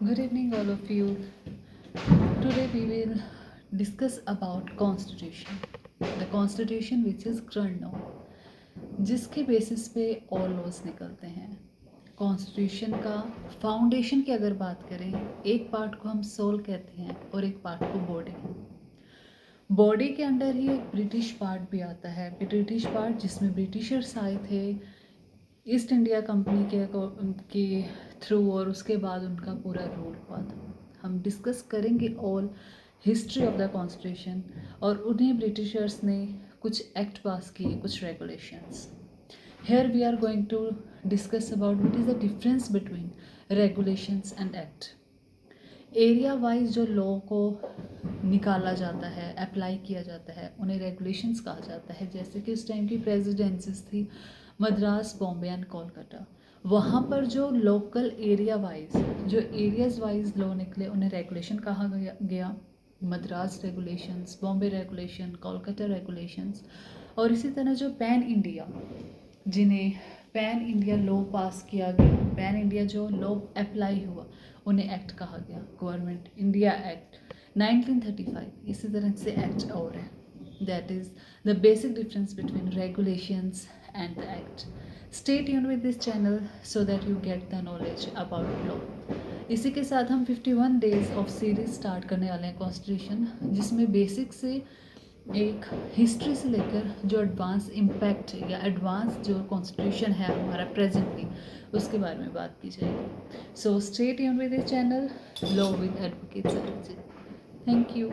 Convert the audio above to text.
Good evening, all of you. Today we will discuss about Constitution. The Constitution which is current law, जिसके basis पे all laws निकलते हैं. Constitution का foundation की अगर बात करें, एक पार्ट को हम सोल कहते हैं और एक पार्ट को बॉडी. बॉडी के अंडर ही एक ब्रिटिश पार्ट भी आता है. ब्रिटिश पार्ट जिसमें ब्रिटिशर्स आए थे ईस्ट इंडिया कंपनी के थ्रू, और उसके बाद उनका पूरा रूल हुआ था. हम डिस्कस करेंगे all history of the constitution, और उन्हें ब्रिटिशर्स ने कुछ एक्ट पास किए, कुछ regulations. Here we are going to discuss about what is the difference between regulations and act. Area wise जो लॉ को निकाला जाता है, अप्लाई किया जाता है, उन्हें रेगुलेशंस कहा जाता है. जैसे कि उस टाइम की प्रेसिडेंसीज थी मद्रास, बॉम्बे एंड कोलकाता. वहाँ पर जो लोकल एरिया वाइज, जो एरियाज वाइज लॉ निकले, उन्हें रेगुलेशन कहा गया. Madras regulations, Bombay regulation, Kolkata regulations. और इसी तरह जो पैन इंडिया, जिन्हें पैन इंडिया लॉ पास किया गया, पैन इंडिया जो लॉ अप्लाई हुआ, उन्हें एक्ट कहा गया. Government India act 1935. इसी तरह से एक्ट और है. That is the basic difference between regulations and the act. Stay tuned with this channel so that you get the knowledge about law. इसी के साथ हम 51 डेज ऑफ सीरीज स्टार्ट करने वाले हैं कॉन्स्टिट्यूशन, जिसमें बेसिक से एक हिस्ट्री से लेकर जो एडवांस इम्पैक्ट या एडवांस जो कॉन्स्टिट्यूशन है हमारा प्रेजेंटली, उसके बारे में बात की जाएगी. So stay tuned with this channel, law with advocate Sarabjit. Thank you.